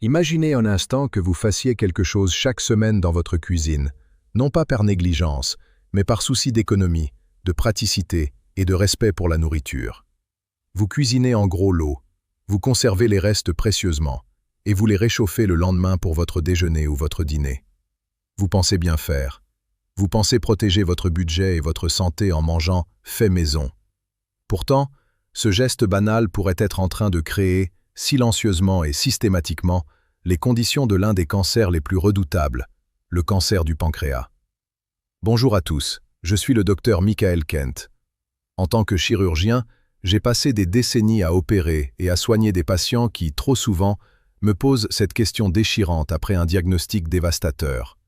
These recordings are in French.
Imaginez un instant que vous fassiez quelque chose chaque semaine dans votre cuisine, non pas par négligence, mais par souci d'économie, de praticité et de respect pour la nourriture. Vous cuisinez en gros lot, vous conservez les restes précieusement, et vous les réchauffez le lendemain pour votre déjeuner ou votre dîner. Vous pensez bien faire. Vous pensez protéger votre budget et votre santé en mangeant fait maison. Pourtant, ce geste banal pourrait être en train de créer, silencieusement et systématiquement, les conditions de l'un des cancers les plus redoutables, le cancer du pancréas. Bonjour à tous, je suis le docteur Michael Kent. En tant que chirurgien, j'ai passé des décennies à opérer et à soigner des patients qui, trop souvent, me posent cette question déchirante après un diagnostic dévastateur.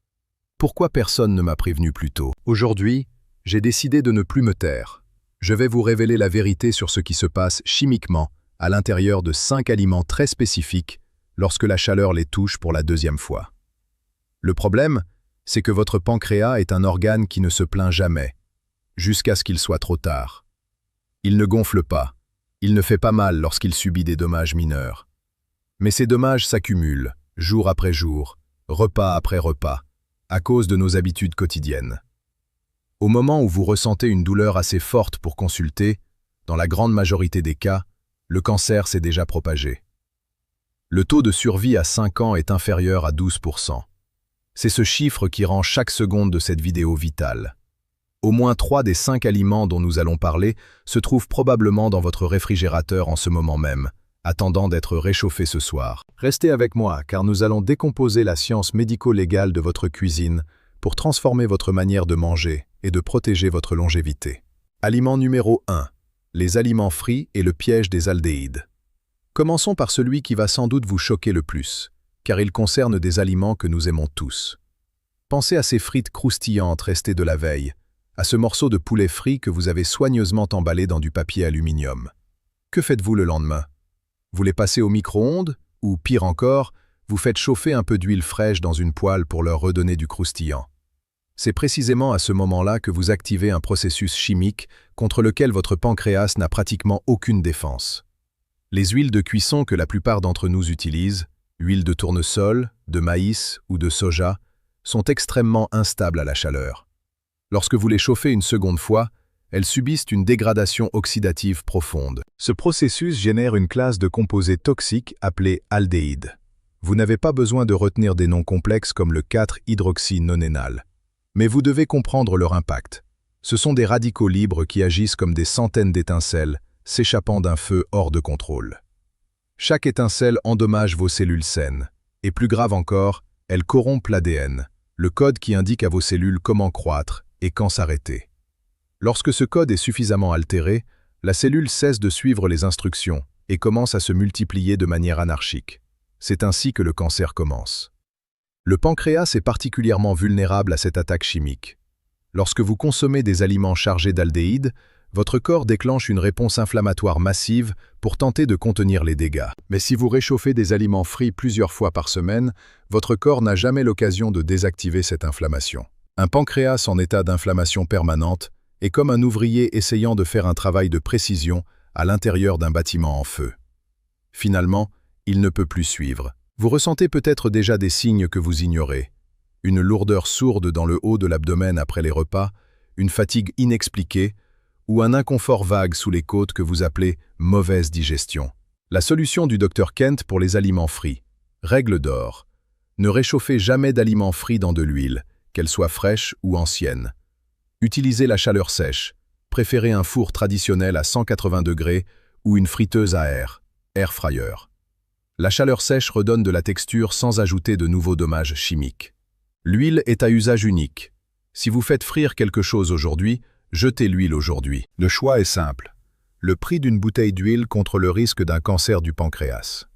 Pourquoi personne ne m'a prévenu plus tôt? Aujourd'hui, j'ai décidé de ne plus me taire. Je vais vous révéler la vérité sur ce qui se passe chimiquement à l'intérieur de 5 aliments très spécifiques lorsque la chaleur les touche pour la deuxième fois. Le problème, c'est que votre pancréas est un organe qui ne se plaint jamais, jusqu'à ce qu'il soit trop tard. Il ne gonfle pas, il ne fait pas mal lorsqu'il subit des dommages mineurs. Mais ces dommages s'accumulent, jour après jour, repas après repas, à cause de nos habitudes quotidiennes. Au moment où vous ressentez une douleur assez forte pour consulter, dans la grande majorité des cas, le cancer s'est déjà propagé. Le taux de survie à 5 ans est inférieur à 12%. C'est ce chiffre qui rend chaque seconde de cette vidéo vitale. Au moins 3 des 5 aliments dont nous allons parler se trouvent probablement dans votre réfrigérateur en ce moment même, attendant d'être réchauffés ce soir. Restez avec moi car nous allons décomposer la science médico-légale de votre cuisine pour transformer votre manière de manger et de protéger votre longévité. Aliment numéro 1. Les aliments frits et le piège des aldéhydes. Commençons par celui qui va sans doute vous choquer le plus, car il concerne des aliments que nous aimons tous. Pensez à ces frites croustillantes restées de la veille, à ce morceau de poulet frit que vous avez soigneusement emballé dans du papier aluminium. Que faites-vous le lendemain? Vous les passez au micro-ondes, ou pire encore, vous faites chauffer un peu d'huile fraîche dans une poêle pour leur redonner du croustillant. C'est précisément à ce moment-là que vous activez un processus chimique contre lequel votre pancréas n'a pratiquement aucune défense. Les huiles de cuisson que la plupart d'entre nous utilisent, huile de tournesol, de maïs ou de soja, sont extrêmement instables à la chaleur. Lorsque vous les chauffez une seconde fois, elles subissent une dégradation oxydative profonde. Ce processus génère une classe de composés toxiques appelés aldéhydes. Vous n'avez pas besoin de retenir des noms complexes comme le 4-hydroxynonénal. Mais vous devez comprendre leur impact. Ce sont des radicaux libres qui agissent comme des centaines d'étincelles, s'échappant d'un feu hors de contrôle. Chaque étincelle endommage vos cellules saines. Et plus grave encore, elle corrompt l'ADN, le code qui indique à vos cellules comment croître et quand s'arrêter. Lorsque ce code est suffisamment altéré, la cellule cesse de suivre les instructions et commence à se multiplier de manière anarchique. C'est ainsi que le cancer commence. Le pancréas est particulièrement vulnérable à cette attaque chimique. Lorsque vous consommez des aliments chargés d'aldéhydes, votre corps déclenche une réponse inflammatoire massive pour tenter de contenir les dégâts. Mais si vous réchauffez des aliments frits plusieurs fois par semaine, votre corps n'a jamais l'occasion de désactiver cette inflammation. Un pancréas en état d'inflammation permanente est comme un ouvrier essayant de faire un travail de précision à l'intérieur d'un bâtiment en feu. Finalement, il ne peut plus suivre. Vous ressentez peut-être déjà des signes que vous ignorez. Une lourdeur sourde dans le haut de l'abdomen après les repas, une fatigue inexpliquée ou un inconfort vague sous les côtes que vous appelez mauvaise digestion. La solution du Dr Kent pour les aliments frits. Règle d'or. Ne réchauffez jamais d'aliments frits dans de l'huile, qu'elle soit fraîche ou ancienne. Utilisez la chaleur sèche. Préférez un four traditionnel à 180 degrés ou une friteuse à air, air fryer. La chaleur sèche redonne de la texture sans ajouter de nouveaux dommages chimiques. L'huile est à usage unique. Si vous faites frire quelque chose aujourd'hui, jetez l'huile aujourd'hui. Le choix est simple. Le prix d'une bouteille d'huile contre le risque d'un cancer du pancréas.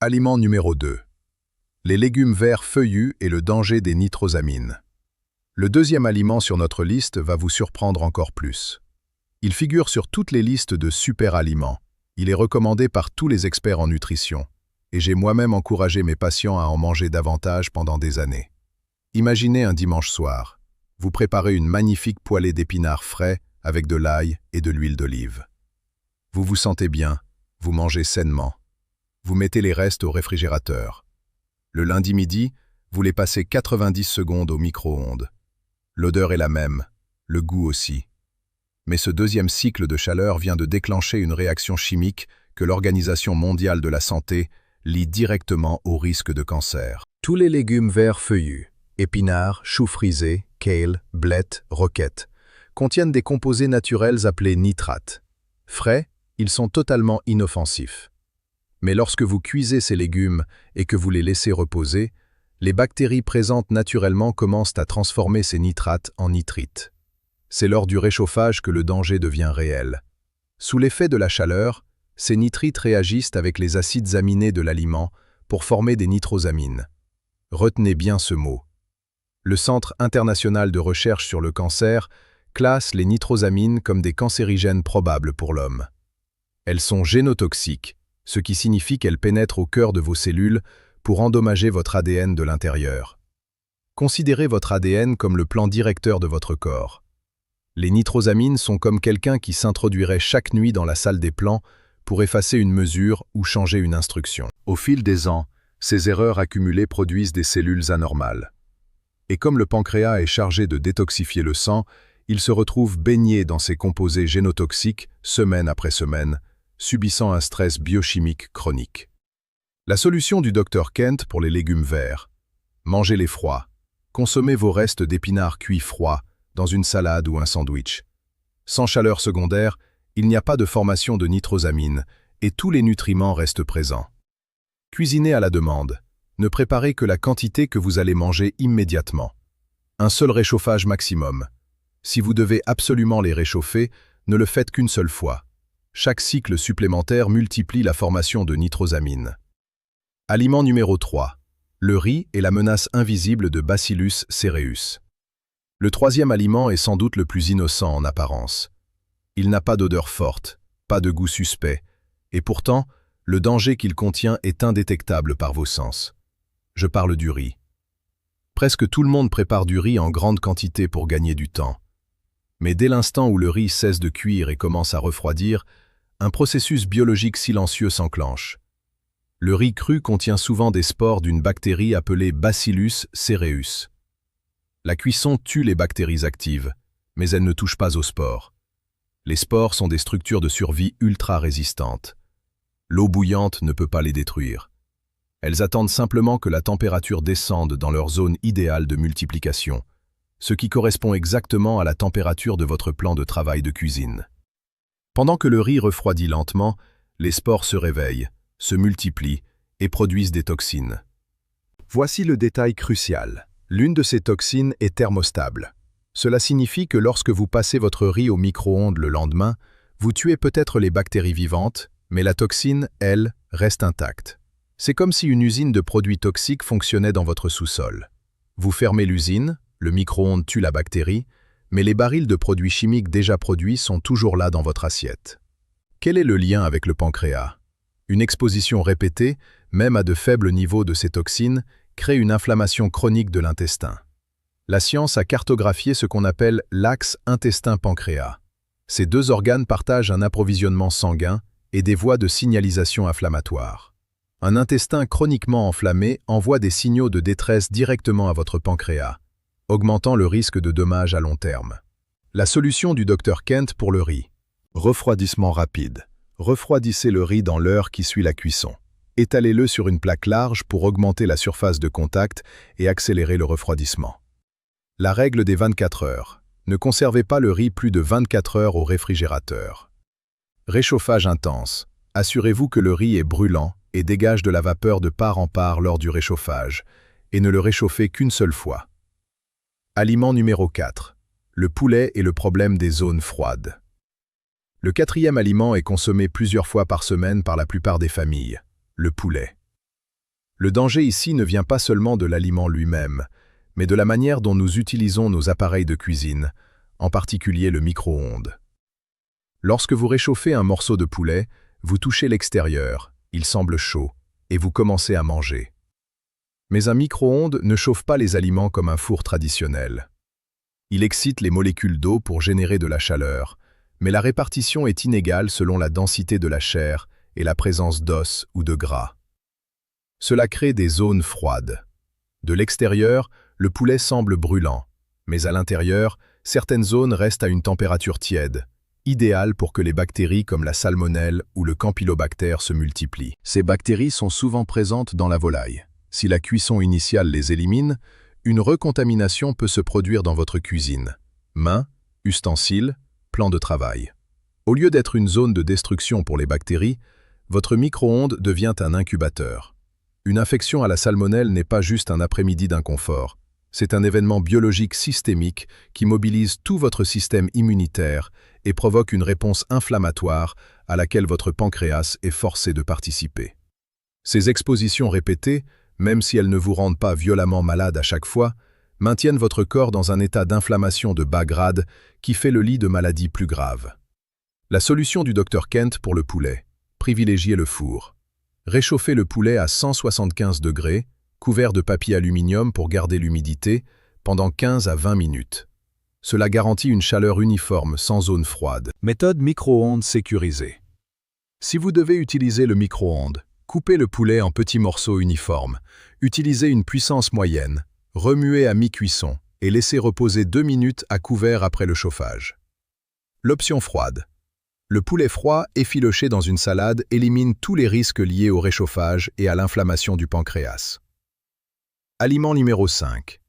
Aliment numéro 2. Les légumes verts feuillus et le danger des nitrosamines. Le deuxième aliment sur notre liste va vous surprendre encore plus. Il figure sur toutes les listes de super aliments. Il est recommandé par tous les experts en nutrition, et j'ai moi-même encouragé mes patients à en manger davantage pendant des années. Imaginez un dimanche soir. Vous préparez une magnifique poêlée d'épinards frais avec de l'ail et de l'huile d'olive. Vous vous sentez bien, vous mangez sainement. vous mettez les restes au réfrigérateur. Le lundi midi, vous les passez 90 secondes au micro-ondes. L'odeur est la même, le goût aussi. Mais ce deuxième cycle de chaleur vient de déclencher une réaction chimique que l'Organisation mondiale de la santé lie directement au risque de cancer. Tous les légumes verts feuillus, épinards, choux frisés, kale, blettes, roquettes, contiennent des composés naturels appelés nitrates. Frais, ils sont totalement inoffensifs. Mais lorsque vous cuisez ces légumes et que vous les laissez reposer, les bactéries présentes naturellement commencent à transformer ces nitrates en nitrites. C'est lors du réchauffage que le danger devient réel. Sous l'effet de la chaleur, ces nitrites réagissent avec les acides aminés de l'aliment pour former des nitrosamines. Retenez bien ce mot. Le Centre international de recherche sur le cancer classe les nitrosamines comme des cancérigènes probables pour l'homme. Elles sont génotoxiques, ce qui signifie qu'elles pénètrent au cœur de vos cellules pour endommager votre ADN de l'intérieur. Considérez votre ADN comme le plan directeur de votre corps. Les nitrosamines sont comme quelqu'un qui s'introduirait chaque nuit dans la salle des plans pour effacer une mesure ou changer une instruction. Au fil des ans, ces erreurs accumulées produisent des cellules anormales. Et comme le pancréas est chargé de détoxifier le sang, il se retrouve baigné dans ces composés génotoxiques semaine après semaine, subissant un stress biochimique chronique. La solution du Dr Kent pour les légumes verts: mangez-les froids. Consommez vos restes d'épinards cuits froids dans une salade ou un sandwich. Sans chaleur secondaire, il n'y a pas de formation de nitrosamines et tous les nutriments restent présents. Cuisinez à la demande. Ne préparez que la quantité que vous allez manger immédiatement. Un seul réchauffage maximum. Si vous devez absolument les réchauffer, ne le faites qu'une seule fois. Chaque cycle supplémentaire multiplie la formation de nitrosamines. Aliment numéro 3. Le riz est la menace invisible de Bacillus cereus. Le troisième aliment est sans doute le plus innocent en apparence. Il n'a pas d'odeur forte, pas de goût suspect, et pourtant, le danger qu'il contient est indétectable par vos sens. Je parle du riz. Presque tout le monde prépare du riz en grande quantité pour gagner du temps. Mais dès l'instant où le riz cesse de cuire et commence à refroidir, un processus biologique silencieux s'enclenche. Le riz cru contient souvent des spores d'une bactérie appelée Bacillus cereus. La cuisson tue les bactéries actives, mais elle ne touche pas aux spores. Les spores sont des structures de survie ultra résistantes. L'eau bouillante ne peut pas les détruire. Elles attendent simplement que la température descende dans leur zone idéale de multiplication, ce qui correspond exactement à la température de votre plan de travail de cuisine. Pendant que le riz refroidit lentement, les spores se réveillent, se multiplient et produisent des toxines. Voici le détail crucial. L'une de ces toxines est thermostable. Cela signifie que lorsque vous passez votre riz au micro-ondes le lendemain, vous tuez peut-être les bactéries vivantes, mais la toxine, elle, reste intacte. C'est comme si une usine de produits toxiques fonctionnait dans votre sous-sol. Vous fermez l'usine, le micro-ondes tue la bactérie, mais les barils de produits chimiques déjà produits sont toujours là dans votre assiette. Quel est le lien avec le pancréas? Une exposition répétée, même à de faibles niveaux de ces toxines, crée une inflammation chronique de l'intestin. La science a cartographié ce qu'on appelle l'axe intestin-pancréas. Ces deux organes partagent un approvisionnement sanguin et des voies de signalisation inflammatoire. Un intestin chroniquement enflammé envoie des signaux de détresse directement à votre pancréas, augmentant le risque de dommages à long terme. La solution du Dr Kent pour le riz. Refroidissement rapide. Refroidissez le riz dans l'heure qui suit la cuisson. Étalez-le sur une plaque large pour augmenter la surface de contact et accélérer le refroidissement. La règle des 24 heures. Ne conservez pas le riz plus de 24 heures au réfrigérateur. Réchauffage intense. Assurez-vous que le riz est brûlant et dégage de la vapeur de part en part lors du réchauffage, et ne le réchauffez qu'une seule fois. Aliment numéro 4. Le poulet et le problème des zones froides. Le quatrième aliment est consommé plusieurs fois par semaine par la plupart des familles, le poulet. Le danger ici ne vient pas seulement de l'aliment lui-même, mais de la manière dont nous utilisons nos appareils de cuisine, en particulier le micro-ondes. Lorsque vous réchauffez un morceau de poulet, vous touchez l'extérieur, il semble chaud, et vous commencez à manger. Mais un micro-ondes ne chauffe pas les aliments comme un four traditionnel. Il excite les molécules d'eau pour générer de la chaleur, mais la répartition est inégale selon la densité de la chair et la présence d'os ou de gras. Cela crée des zones froides. De l'extérieur, le poulet semble brûlant, mais à l'intérieur, certaines zones restent à une température tiède, idéale pour que les bactéries comme la salmonelle ou le campylobactère se multiplient. Ces bactéries sont souvent présentes dans la volaille. Si la cuisson initiale les élimine, une recontamination peut se produire dans votre cuisine. Mains, ustensiles, plan de travail. Au lieu d'être une zone de destruction pour les bactéries, votre micro-ondes devient un incubateur. Une infection à la salmonelle n'est pas juste un après-midi d'inconfort. C'est un événement biologique systémique qui mobilise tout votre système immunitaire et provoque une réponse inflammatoire à laquelle votre pancréas est forcé de participer. Ces expositions répétées, même si elles ne vous rendent pas violemment malade à chaque fois, maintiennent votre corps dans un état d'inflammation de bas grade qui fait le lit de maladies plus graves. La solution du Dr Kent pour le poulet: privilégiez le four. Réchauffez le poulet à 175 degrés, couvert de papier aluminium pour garder l'humidité, pendant 15 à 20 minutes. Cela garantit une chaleur uniforme sans zone froide. Méthode micro-ondes sécurisée. Si vous devez utiliser le micro-ondes, coupez le poulet en petits morceaux uniformes, utilisez une puissance moyenne, remuez à mi-cuisson et laissez reposer 2 minutes à couvert après le chauffage. L'option froide. Le poulet froid effiloché dans une salade élimine tous les risques liés au réchauffage et à l'inflammation du pancréas. Aliment numéro 5.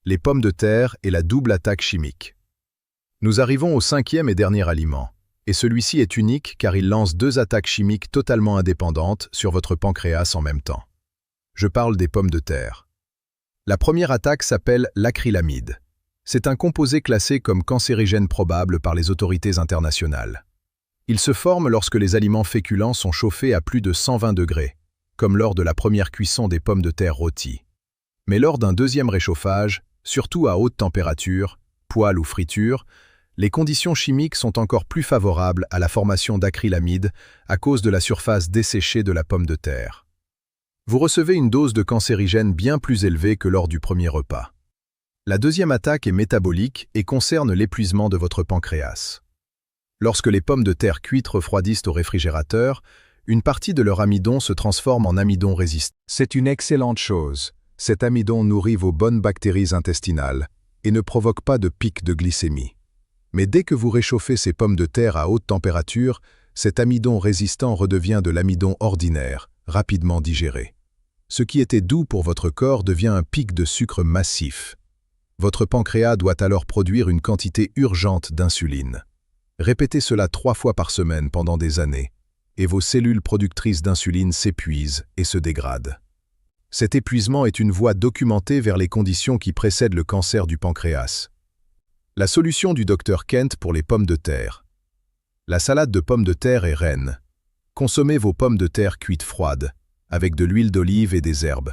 Les pommes de terre et la double attaque chimique. Nous arrivons au 5e et dernier aliment, et celui-ci est unique car il lance 2 attaques chimiques totalement indépendantes sur votre pancréas en même temps. Je parle des pommes de terre. La première attaque s'appelle l'acrylamide. C'est un composé classé comme cancérigène probable par les autorités internationales. Il se forme lorsque les aliments féculents sont chauffés à plus de 120 degrés, comme lors de la première cuisson des pommes de terre rôties. Mais lors d'un deuxième réchauffage, surtout à haute température, poêle ou friture, les conditions chimiques sont encore plus favorables à la formation d'acrylamide à cause de la surface desséchée de la pomme de terre. Vous recevez une dose de cancérigène bien plus élevée que lors du premier repas. La deuxième attaque est métabolique et concerne l'épuisement de votre pancréas. Lorsque les pommes de terre cuites refroidissent au réfrigérateur, une partie de leur amidon se transforme en amidon résistant. C'est une excellente chose. Cet amidon nourrit vos bonnes bactéries intestinales et ne provoque pas de pic de glycémie. Mais dès que vous réchauffez ces pommes de terre à haute température, cet amidon résistant redevient de l'amidon ordinaire, rapidement digéré. Ce qui était doux pour votre corps devient un pic de sucre massif. Votre pancréas doit alors produire une quantité urgente d'insuline. Répétez cela 3 fois par semaine pendant des années, et vos cellules productrices d'insuline s'épuisent et se dégradent. Cet épuisement est une voie documentée vers les conditions qui précèdent le cancer du pancréas. La solution du Dr Kent pour les pommes de terre. La salade de pommes de terre est reine. Consommez vos pommes de terre cuites froides, avec de l'huile d'olive et des herbes.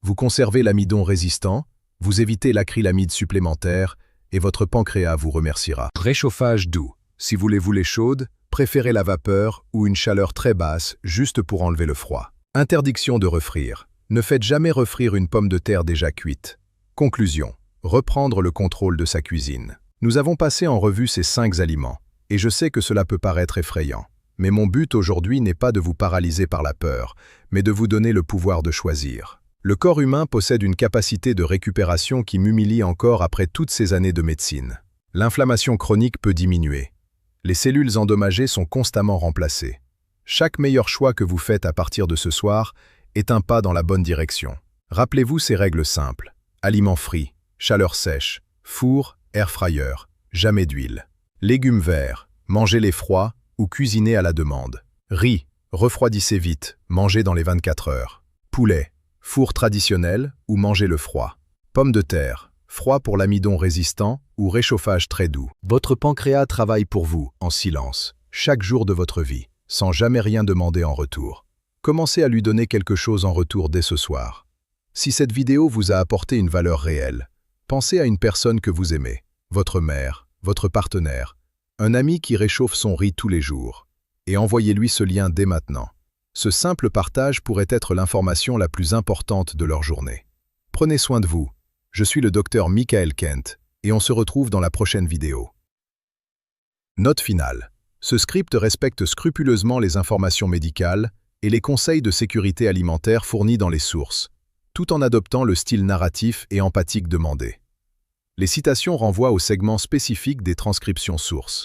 Vous conservez l'amidon résistant, vous évitez l'acrylamide supplémentaire, et votre pancréas vous remerciera. Réchauffage doux. Si vous les voulez chaudes, préférez la vapeur ou une chaleur très basse juste pour enlever le froid. Interdiction de refroidir. Ne faites jamais refroidir une pomme de terre déjà cuite. Conclusion. Reprendre le contrôle de sa cuisine. Nous avons passé en revue ces 5 aliments, et je sais que cela peut paraître effrayant. Mais mon but aujourd'hui n'est pas de vous paralyser par la peur, mais de vous donner le pouvoir de choisir. Le corps humain possède une capacité de récupération qui m'humilie encore après toutes ces années de médecine. L'inflammation chronique peut diminuer. Les cellules endommagées sont constamment remplacées. Chaque meilleur choix que vous faites à partir de ce soir est un pas dans la bonne direction. Rappelez-vous ces règles simples. Aliments frits, chaleur sèche, four, air fryer, jamais d'huile. Légumes verts, mangez-les froids ou cuisinez à la demande. Riz, refroidissez vite, mangez dans les 24 heures. Poulet, four traditionnel ou mangez-le froid. Pommes de terre, froid pour l'amidon résistant ou réchauffage très doux. Votre pancréas travaille pour vous, en silence, chaque jour de votre vie, sans jamais rien demander en retour. Commencez à lui donner quelque chose en retour dès ce soir. Si cette vidéo vous a apporté une valeur réelle, pensez à une personne que vous aimez, votre mère, votre partenaire, un ami qui réchauffe son riz tous les jours, et envoyez-lui ce lien dès maintenant. Ce simple partage pourrait être l'information la plus importante de leur journée. Prenez soin de vous. Je suis le Dr Michael Kent, et on se retrouve dans la prochaine vidéo. Note finale. Ce script respecte scrupuleusement les informations médicales et les conseils de sécurité alimentaire fournis dans les sources, tout en adoptant le style narratif et empathique demandé. Les citations renvoient aux segments spécifiques des transcriptions sources.